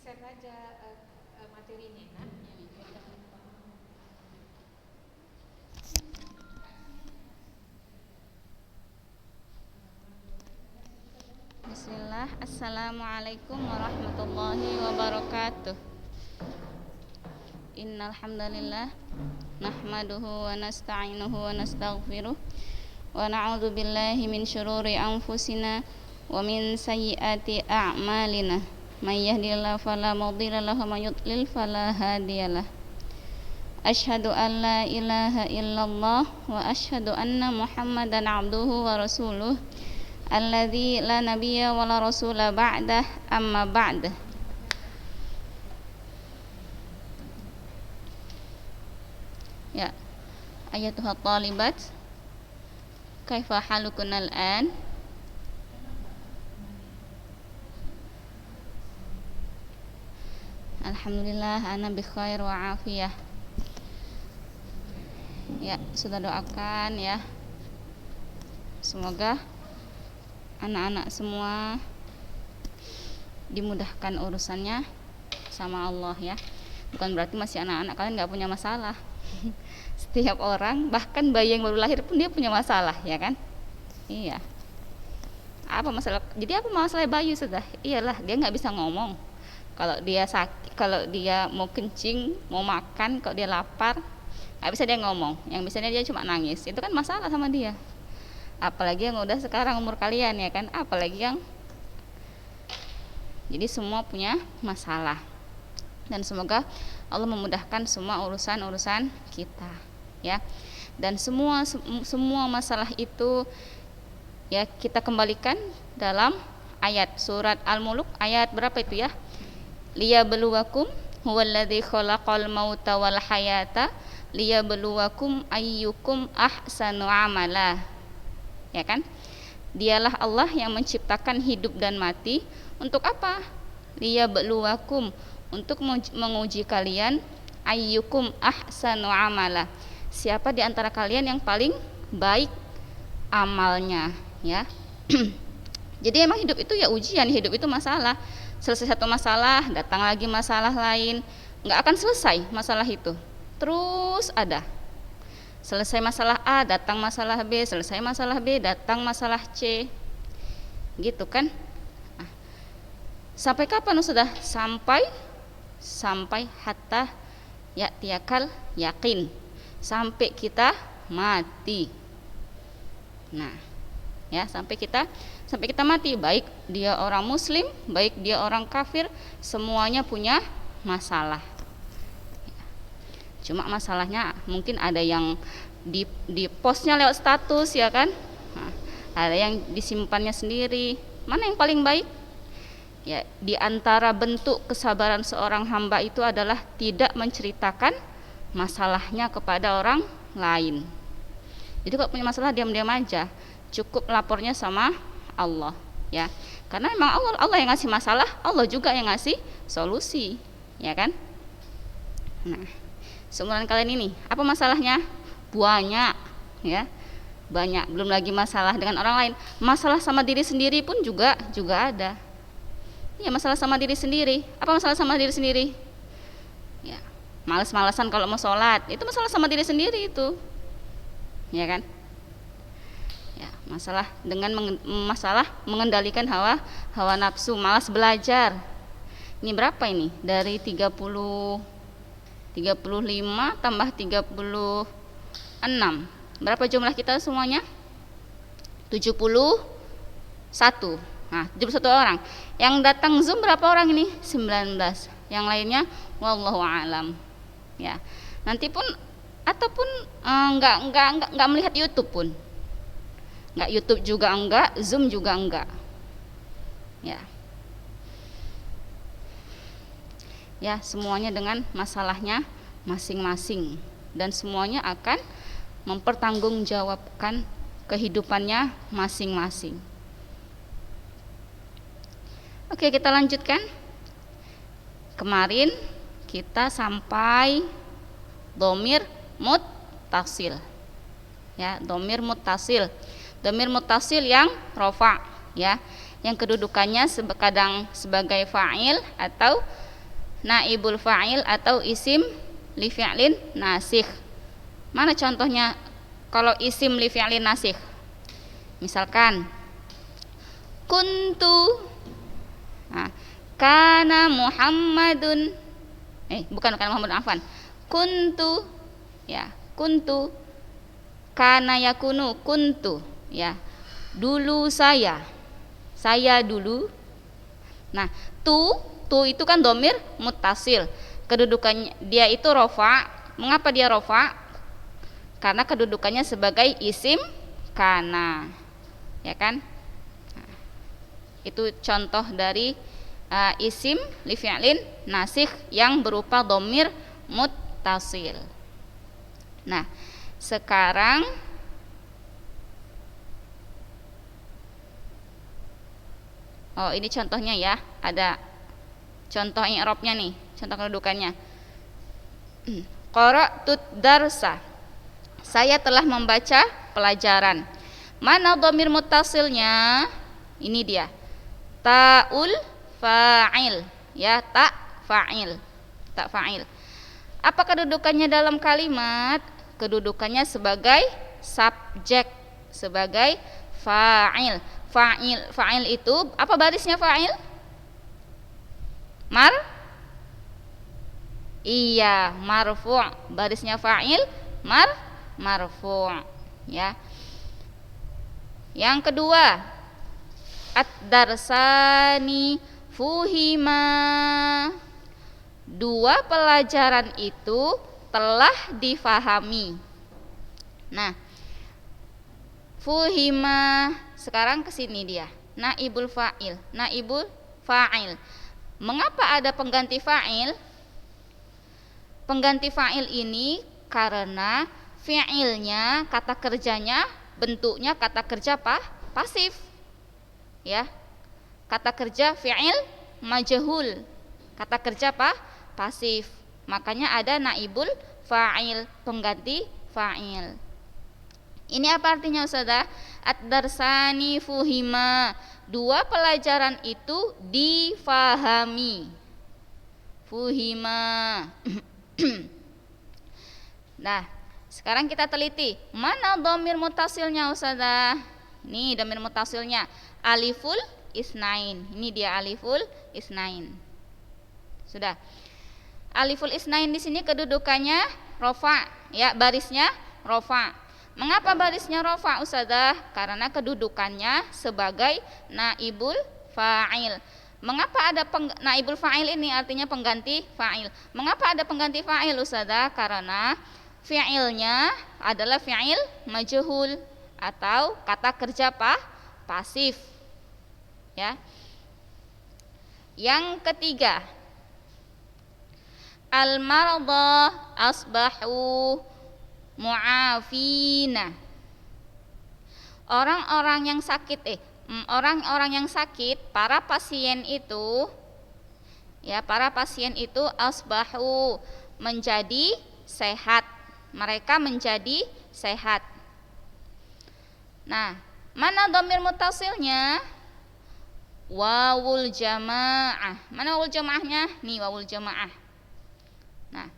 share aja materinya kan. Bismillah. Assalamualaikum warahmatullahi wabarakatuh. Innal hamdalillah nahmaduhu wa nasta'inuhu wa nastaghfiruh wa na'udzu billahi min syururi anfusina wa min sayyiati a'malina. May yahdihillahu fala mudilla lahu wa may yudlil fala hadiyalah. Asyhadu an la ilaha illallah wa asyhadu anna Muhammadan abduhu wa rasuluh alladzi la nabiyya wa la rasula ba'dah, amma ba'd. Ya, ayatuha talibat, kaifa halukun al-an? Alhamdulillah ana bi khair wa afiyah. Ya, sudah doakan ya. Semoga anak-anak semua dimudahkan urusannya sama Allah ya. Bukan berarti masih anak-anak kalian nggak punya masalah. Setiap orang, bahkan bayi yang baru lahir pun dia punya masalah ya kan. Iya. Apa masalah? Jadi apa masalah bayi sudah? Iyalah, dia nggak bisa ngomong. Kalau dia sakit, kalau dia mau kencing, mau makan, kalau dia lapar, nggak bisa dia ngomong. Yang bisanya dia cuma nangis. Itu kan masalah sama dia. Apalagi yang udah sekarang umur kalian ya kan. Apalagi yang, jadi semua punya masalah. Dan semoga Allah memudahkan semua urusan-urusan kita ya. Dan semua masalah itu ya kita kembalikan dalam ayat surat Al-Mulk ayat berapa itu ya? Liyabluwakum huwallazi khalaqal mauta wal hayata liyabluwakum ayyukum ahsanu amala. Ya kan? Dialah Allah yang menciptakan hidup dan mati untuk apa? Liyabluwakum, untuk menguji kalian, ayyukum ahsanu amala, siapa di antara kalian yang paling baik amalnya ya. Jadi emang hidup itu ya ujian, hidup itu masalah. Selesai satu masalah, datang lagi masalah lain, nggak akan selesai masalah itu, terus ada. Selesai masalah A, datang masalah B, selesai masalah B, datang masalah C, gitu kan. Nah, sampai kapan sudah? Sampai hatta ya tiakal yakin, sampai kita mati. Nah ya, sampai kita mati, baik dia orang muslim, baik dia orang kafir, semuanya punya masalah. Cuma masalahnya mungkin ada yang di postnya lewat status ya kan. Nah, ada yang disimpannya sendiri. Mana yang paling baik? Ya, di antara bentuk kesabaran seorang hamba itu adalah tidak menceritakan masalahnya kepada orang lain. Jadi kalau punya masalah diam-diam aja, cukup lapornya sama Allah ya. Karena memang Allah yang ngasih masalah, Allah juga yang ngasih solusi, ya kan? Nah, seumuran kalian ini apa masalahnya? Banyak ya. Banyak, belum lagi masalah dengan orang lain. Masalah sama diri sendiri pun juga ada. Ya, masalah sama diri sendiri. Apa masalah sama diri sendiri? Ya, malas-malasan kalau mau sholat, itu masalah sama diri sendiri itu, ya kan? Ya, masalah mengendalikan hawa nafsu, malas belajar. Ini berapa ini? Dari 35 tambah 36. Berapa jumlah kita semuanya? 71. Nah, 71 orang. Yang datang Zoom berapa orang ini? 19. Yang lainnya wallahu a'lam. Ya. Nanti pun ataupun enggak melihat YouTube pun. Enggak, YouTube juga enggak, Zoom juga enggak. Ya. Ya, semuanya dengan masalahnya masing-masing dan semuanya akan mempertanggungjawabkan kehidupannya masing-masing. Oke, kita lanjutkan. Kemarin kita sampai dhamir muttasil. Ya, dhamir muttasil. Dhamir muttasil yang rafa, ya. Yang kedudukannya kadang sebagai fa'il atau naibul fa'il atau isim li fi'lin nasikh. Mana contohnya kalau isim li fi'lin nasikh? Misalkan kuntu, nah, kana Muhammadun, bukan Muhammad, afwan, kuntu, ya, kuntu, kana yakunu, kuntu, ya, dulu saya dulu. Nah, tu itu kan domir muttasil, kedudukannya dia itu rofa. Mengapa dia rofa? Karena kedudukannya sebagai isim kana, ya kan? Nah, itu contoh dari isim li fi'lin nasikh yang berupa domir muttasil. Nah, sekarang ini contohnya ya, ada contoh i'rabnya nih, contoh kedudukannya. Qara'tut darsa, saya telah membaca pelajaran. Mana dhamir muttasilnya? Ini dia, ta'ul fa'il, ya, ta fa'il. Apa kedudukannya dalam kalimat? Kedudukannya sebagai subjek, sebagai fa'il. Fa'il itu apa barisnya fa'il? Iya, marfu'. Barisnya fa'il marfu', ya. Yang kedua, ad-darsani fuhima. Dua pelajaran itu telah difahami. Nah, fuhima, sekarang ke sini dia, naibul fa'il. Mengapa ada pengganti fa'il? Pengganti fa'il ini karena fi'ilnya, kata kerjanya, bentuknya kata kerja pasif, ya. Kata kerja fi'il majhul, kata kerja pasif. Makanya ada naibul fa'il, pengganti fa'il. Ini apa artinya Ustazah? Ad-darsani fuhima, dua pelajaran itu difahami. Fuhima. Nah, sekarang kita teliti, mana dhamir muttasilnya Ustazah? Ini dhamir muttasilnya aliful isnain. Ini dia aliful isnain. Sudah. Aliful isnain di sini kedudukannya rofa, ya, barisnya rofa. Mengapa barisnya rofa Ustazah? Karena kedudukannya sebagai naibul fa'il. Mengapa ada naibul fa'il ini, artinya pengganti fa'il. Mengapa ada pengganti fa'il Ustazah? Karena fi'ilnya adalah fi'il majhul atau kata kerja pasif, ya. Yang ketiga, al-marada asbahu mu'afina. Orang-orang yang sakit, para pasien itu, ya, para pasien itu asbahu, menjadi sehat. Mereka menjadi sehat. Nah, mana dhamir muttasilnya? Wawul jamaah. Mana wawul jamaahnya? Nih wawul jamaah. Nah,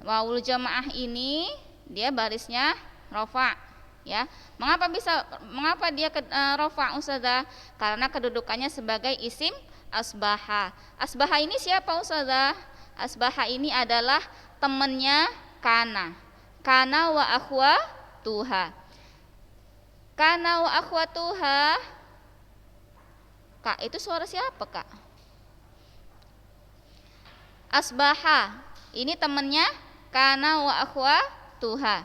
wawul jamaah ini dia barisnya rofa, ya. Mengapa dia rofa Ustazah? Karena kedudukannya sebagai isim asbaha. Asbaha ini siapa Ustazah? Asbaha ini adalah temannya kana wa akhwatuha. Kana wa akhwatuha, Kak, itu suara siapa, Kak? Asbaha ini temannya kana wa akhwatuha.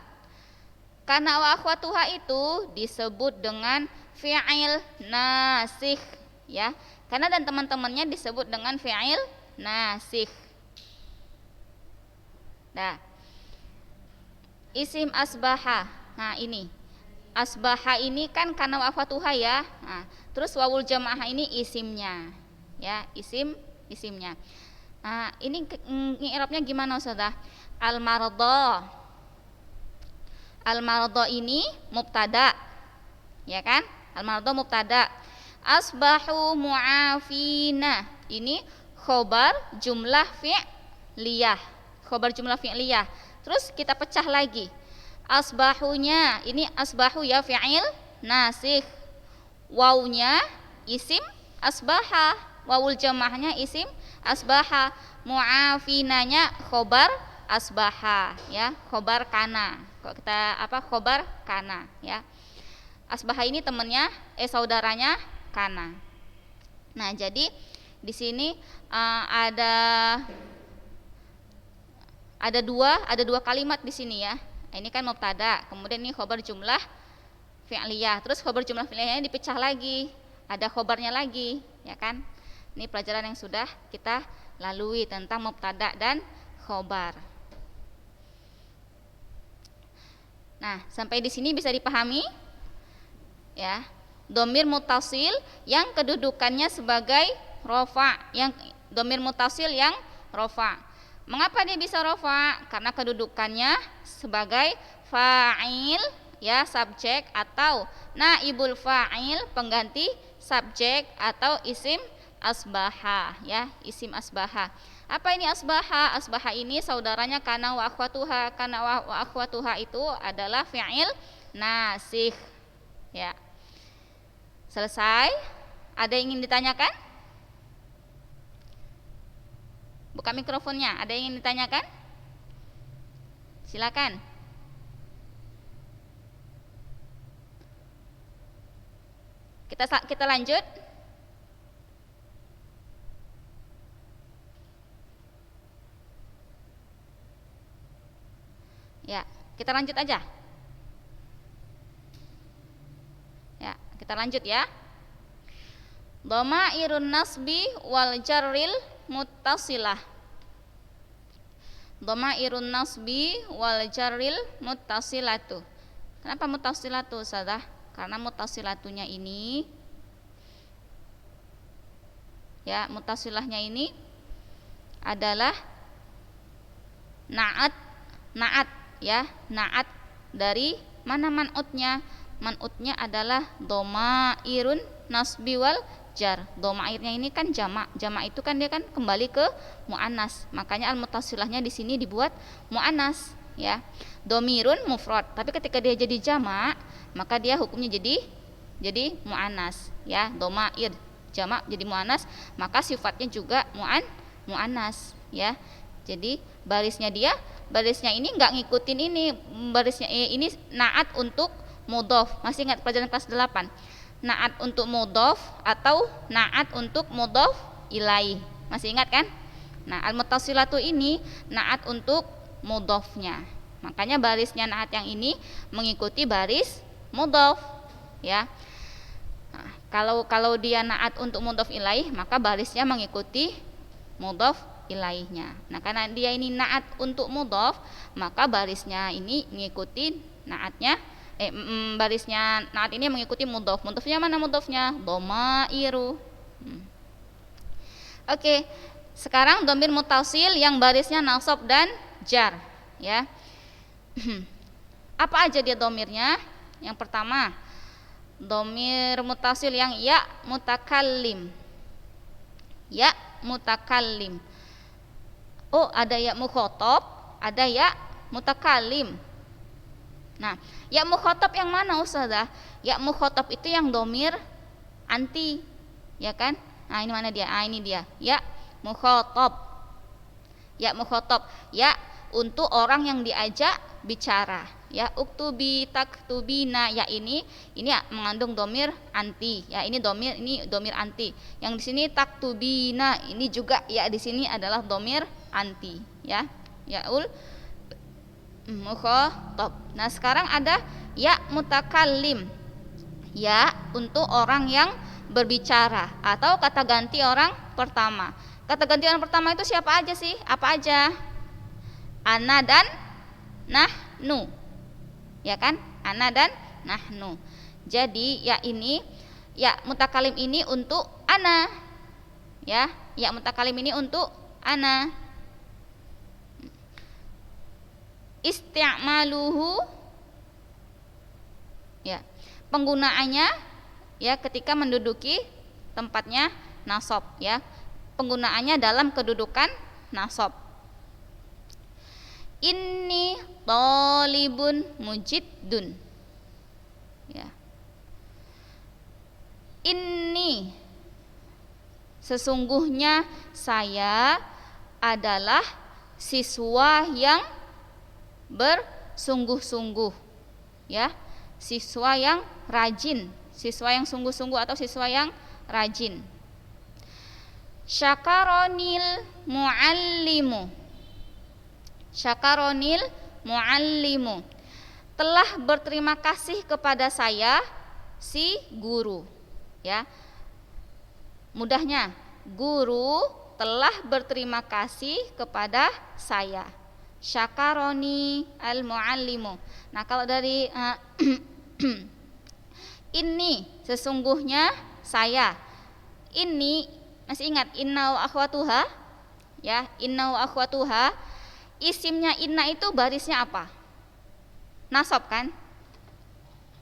Kana wa akhwatuha itu disebut dengan fi'il nasikh, ya. Karena dan teman-temannya disebut dengan fi'il nasikh. Nah, isim asbaha. Nah, ini asbaha ini kan kana wa akhwatuha, ya. Nah, terus wawul jamaah ini isimnya, ya, isimnya. Nah, ini i'rabnya gimana Ustazah? Al-marada. Al-marada ini mubtada, ya kan? Al-marada mubtada. Asbahu mu'afina, ini khobar jumlah fi'liyah. Khobar jumlah fi'liyah. Terus kita pecah lagi. Asbahunya, ini asbahu ya fi'il nasikh. Wawunya isim asbaha. Wawul jamahnya isim asbaha. Mu'afinanya khobar asbaha ya, khobar kana. Kok kita khobar kana ya. Asbaha ini temannya saudaranya kana. Nah, jadi di sini ada dua kalimat di sini ya. Ini kan mubtada, kemudian ini khobar jumlah fi'liyah. Terus khobar jumlah fi'liyahnya dipecah lagi, ada khobarnya lagi, ya kan? Ini pelajaran yang sudah kita lalui tentang mubtada dan khobar. Nah, sampai di sini bisa dipahami? Ya. Dhamir muttasil yang kedudukannya sebagai rofa, yang dhamir muttasil yang rofa. Mengapa dia bisa rofa? Karena kedudukannya sebagai fa'il ya, subjek, atau naibul fa'il, pengganti subjek, atau isim asbaha ya, isim asbaha. Apa ini asbaha? Asbaha ini saudaranya kana wa akhwatuha. Kana wa akhwatuha itu adalah fi'il nasikh ya. Selesai? Ada yang ingin ditanyakan? Buka mikrofonnya. Ada yang ingin ditanyakan? Silakan. Kita lanjut. Ya, kita lanjut aja. Ya, kita lanjut ya. Dhamairun nasbi wal jarril muttasilah. Dhamairun nasbi wal jarril muttasilatu. Kenapa muttasilatu, Ustazah? Karena muttasilatunya ini ya, muttasilahnya ini adalah naat ya, naat dari mana man'utnya? Man'utnya adalah dhamairun nasbi wal jar. Dhamairnya ini kan jamak. Jamak itu kan dia kan kembali ke muannas. Makanya al-muttasilahnya di sini dibuat muannas ya. Dhamirun mufrad, tapi ketika dia jadi jamak, maka dia hukumnya jadi muannas ya. Dhamair jamak jadi muannas, maka sifatnya juga muannas ya. Jadi barisnya ini enggak ngikutin ini, barisnya ini naat untuk mudhof. Masih ingat pelajaran kelas 8? Naat untuk mudhof atau naat untuk mudhof ilaih. Masih ingat kan? Nah, al-muttasilatu ini naat untuk mudhofnya. Makanya barisnya naat yang ini mengikuti baris mudhof ya. Nah, kalau dia naat untuk mudhof ilaih, maka barisnya mengikuti mudhof ilaihnya. Nah, karena dia ini naat untuk mudhof, maka barisnya ini mengikuti naatnya barisnya naat ini mengikuti mudhof. Mudhofnya mana mudhofnya? Dhamairu. Oke. Sekarang dhamir muttasil yang barisnya nasab dan jar ya. Apa aja dia dhamirnya? Yang pertama, dhamir muttasil yang ya mutakallim. Ya mutakallim. Oh, ada ya mukhatab, ada ya mutakallim. Nah, ya mukhatab yang mana, Ustazah? Ya mukhatab itu yang dhamir anti, ya kan? Nah, ini mana dia? Ah, ini dia. Ya mukhatab. Ya mukhatab. Ya untuk orang yang diajak bicara. Ya uktubi taktubina, ya ini mengandung dhamir anti. Ya ini dhamir anti. Yang di sini taktubina, ini juga ya di sini adalah dhamir anti ya. Yaul mukhatab. Nah, sekarang ada ya mutakallim. Ya untuk orang yang berbicara atau kata ganti orang pertama. Kata ganti orang pertama itu siapa aja sih? Apa aja? Ana dan nahnu. Ya kan? Ana dan nahnu. Jadi ya ini ya mutakallim ini untuk ana. Ya mutakallim ini untuk ana. Isti'maluhu ya, penggunaannya ya ketika menduduki tempatnya nasab ya. penggunaannya dalam kedudukan nasab. Inni talibun mujiddun. Ya. Inni, sesungguhnya saya adalah siswa yang bersungguh-sungguh, ya, siswa yang rajin, siswa yang sungguh-sungguh atau siswa yang rajin. Syakaroni'l muallimu, syakaroni'l muallimu, telah berterima kasih kepada saya si guru, ya. Mudahnya, guru telah berterima kasih kepada saya. Syakaroni al muallimu. Nah, kalau dari ini sesungguhnya saya. Ini masih ingat inna wa akhwatuha? Ya, inna wa akhwatuha. Isimnya inna itu barisnya apa? Nasab kan?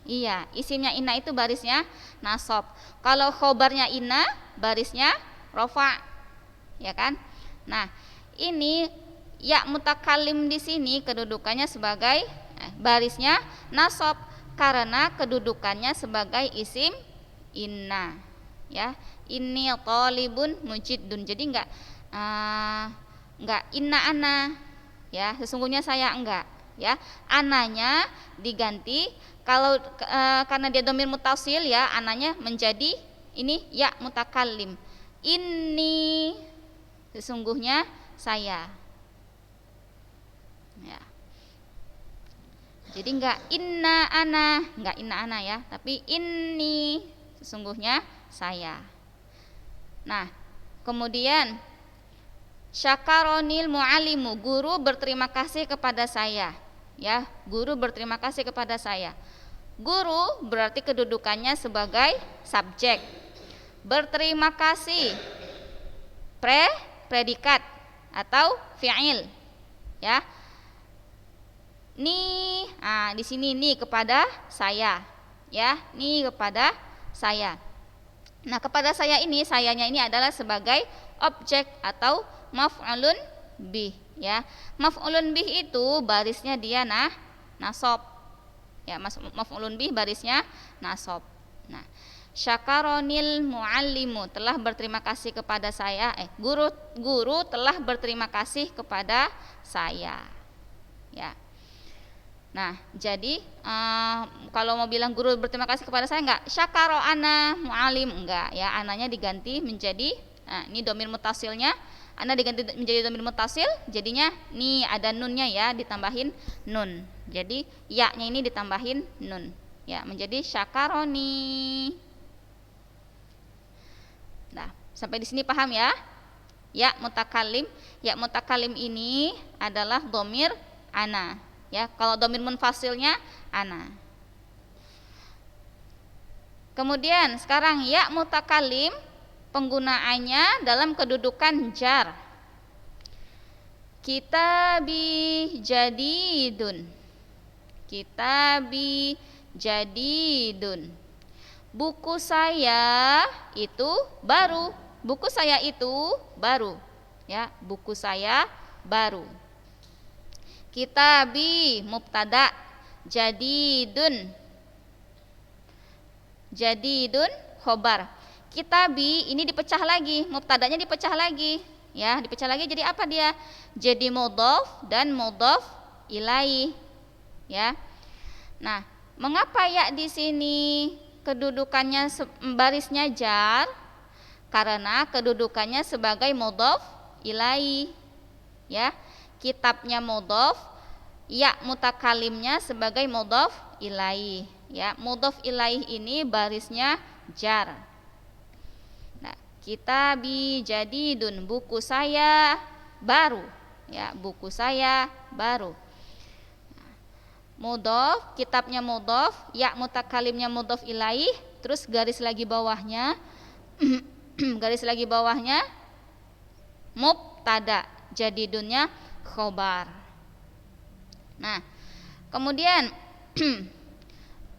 Iya, isimnya inna itu barisnya nasab. Kalau khobarnya inna barisnya rofa, ya kan? Nah, ini ya mutakallim di sini kedudukannya sebagai barisnya nasab karena kedudukannya sebagai isim inna, ya. Inni talibun mujiddun. Jadi enggak inna ana, ya. Sesungguhnya saya enggak, ya. Ananya diganti kalau karena dia dhamir muttasil, ya, ananya menjadi ini ya mutakallim. Ini sesungguhnya saya, ya. Jadi enggak inna ana ya, tapi ini sesungguhnya saya. Nah, kemudian syakaroni'l muallimu, guru berterima kasih kepada saya, ya. Guru berterima kasih kepada saya. Guru berarti kedudukannya sebagai subjek. Berterima kasih predikat atau fi'il, ya. Ni, di sini ni kepada saya, ya. Ni kepada saya. Nah, kepada saya ini, sayanya ini adalah sebagai objek atau maf'ulun bih, ya. Maf'ulun bih itu barisnya dia nasab. Ya, maf'ulun bih barisnya nasab. Nah, syakaroni'l muallimu, telah berterima kasih kepada saya. Guru telah berterima kasih kepada saya, ya. Nah, jadi kalau mau bilang guru berterima kasih kepada saya enggak syakaro ana muallim, enggak, ya. Ananya diganti menjadi ini dhamir muttasilnya, ana diganti menjadi dhamir muttasil, jadinya ini ada nunnya, ya, ditambahin nun. Jadi ya-nya ini ditambahin nun, ya, menjadi syakaroni. Nah, sampai di sini paham, ya? Ya mutakallim. Ya mutakallim ini adalah dhamir ana, ya. Kalau dhamir munfasilnya ana. Kemudian sekarang ya mutakallim penggunaannya dalam kedudukan jar. Kitabi jadidun. Kitabi jadidun. Buku saya itu baru. Buku saya itu baru, ya. Buku saya baru. Kitabi mubtada, jadidun. Jadidun khobar. Kitabi ini dipecah lagi, mubtadanya dipecah lagi, ya, dipecah lagi jadi apa dia? Jadi mudhof dan mudhof ilaih, ya. Nah, mengapa ya di sini kedudukannya barisnya jar? Karena kedudukannya sebagai mudhof ilaih, ya. Kitabnya mudhof, ya mutakalimnya sebagai mudhof ilaih, ya. Mudhof ilaih ini barisnya jar. Nah, kitabi jadidun, buku saya baru, ya, buku saya baru. Mudhof, kitabnya mudhof, ya mutakalimnya mudhof ilaih, terus garis lagi bawahnya garis lagi bawahnya mubtada, jadidunnya khobar. Nah, kemudian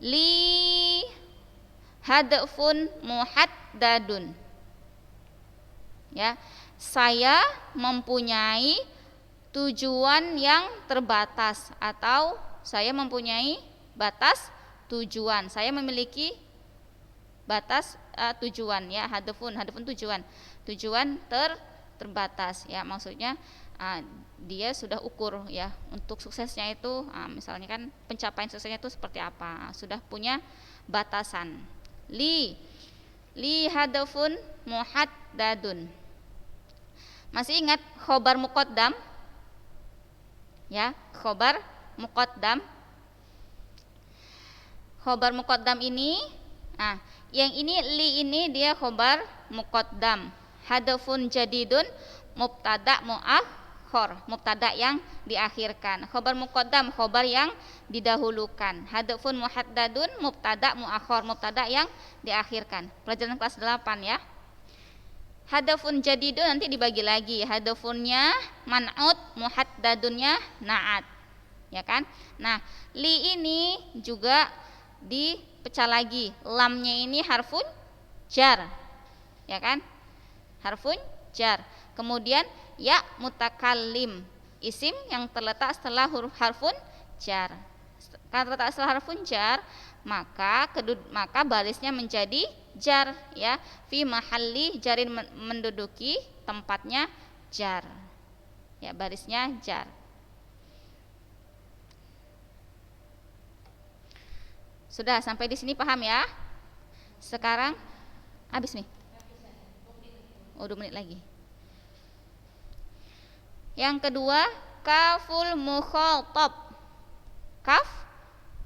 li hadfun muhaddadun, ya. saya mempunyai tujuan yang terbatas, atau saya mempunyai batas tujuan. Saya memiliki batas tujuan, ya, hadafun tujuan terbatas, ya, maksudnya dia sudah ukur, ya, untuk suksesnya itu, misalnya kan pencapaian suksesnya itu seperti apa, sudah punya batasan. Li hadafun muhaddadun. Masih ingat khobar muqaddam? Ya, khobar muqaddam. Khobar muqaddam ini, yang ini li ini dia khobar muqaddam. Hadafun jadidun mubtada muakhir, mubtada yang diakhirkan. Khobar muqaddam khobar yang didahulukan. Hadafun muhaddadun mubtada muakhir, mubtada yang diakhirkan. Pelajaran kelas 8, ya. Hadafun jadidun nanti dibagi lagi. Hadafunnya man'ut, muhaddadunnya na'at. Ya kan? Nah, li ini juga dipecah lagi. Lamnya ini harfun jar. Ya kan? Harfun jar. Kemudian ya mutakallim, isim yang terletak setelah huruf harfun jar. Karena terletak setelah harfun jar, maka barisnya menjadi jar, ya, fi mahalli jarin, menduduki tempatnya jar, ya, barisnya jar. Sudah sampai di sini paham, ya? Sekarang habis nih. 2 menit lagi. Yang kedua, kaful mukhatab. Kaf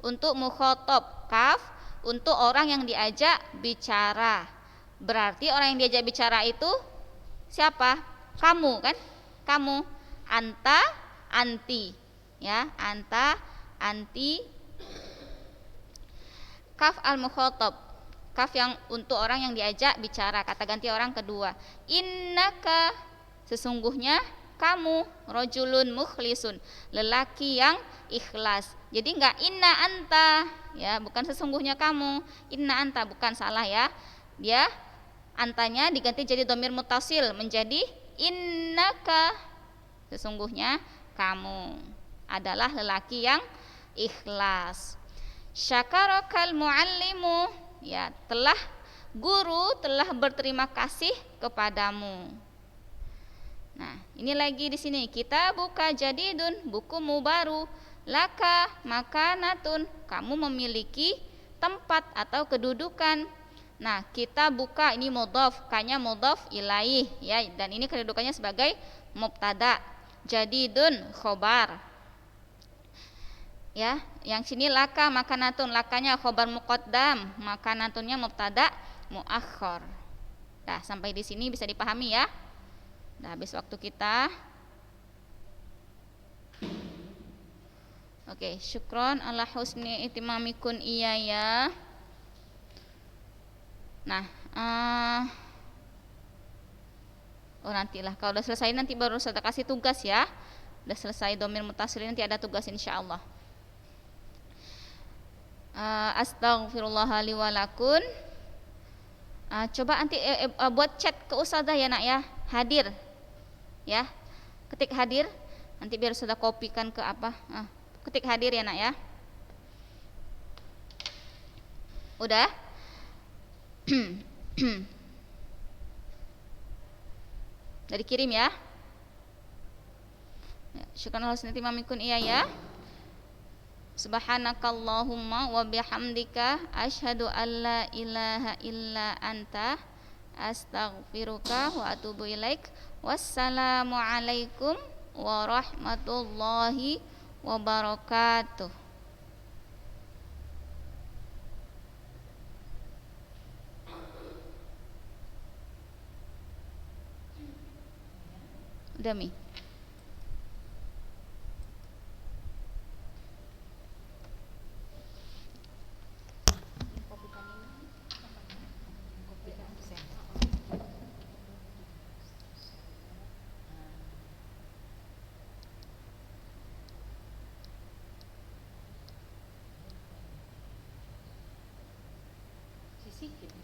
untuk mukhatab, kaf untuk orang yang diajak bicara. Berarti orang yang diajak bicara itu siapa? Kamu, kan? Kamu. Anta, anti, ya, anta, anti. Kaf al mukhatab, kaf yang untuk orang yang diajak bicara, kata ganti orang kedua. Innaka, sesungguhnya kamu, rojulun mukhlisun, lelaki yang ikhlas. Jadi enggak inna anta, ya, bukan sesungguhnya kamu. Inna anta, bukan, salah, ya. Dia antanya diganti jadi dhamir muttasil menjadi innaka, sesungguhnya kamu adalah lelaki yang ikhlas. Syakarokal muallimu, ya, guru telah berterima kasih kepadamu. Nah, ini lagi di sini kita buka jadidun, bukumu baru. Laka makanatun, kamu memiliki tempat atau kedudukan. Nah, kita buka ini mudhaf, kanya mudhaf ilaih, ya, dan ini kedudukannya sebagai mubtada. Jadidun khobar. Ya, yang sini laka makanatun, lakanya khobar muqaddam, makanatunnya mubtada muakhir. Nah, sampai di sini bisa dipahami, ya. Nah, habis waktu kita. Oke, syukron ala husni itimamikun, iya, ya. Nah, nantilah kalau udah selesai nanti baru saya kasih tugas, ya. Udah selesai dhamir muttasil nanti ada tugas insyaallah. Astaghfirullah li wa lakum. Coba nanti buat chat ke ustazah, ya, Nak, ya. Hadir. Ya. Ketik hadir. Nanti biar sudah kopikan ke apa? Ketik hadir, ya, Nak, ya. Udah? Udah dikirim, ya. Syukran husni timamikun, iya, ya. Subhanakallahumma wa bihamdika asyhadu an la ilaha illa anta astaghfiruka wa atubu ilaik. Wassalamu alaikum warahmatullahi wabarakatuh. Udah, Mi? Sisihkan.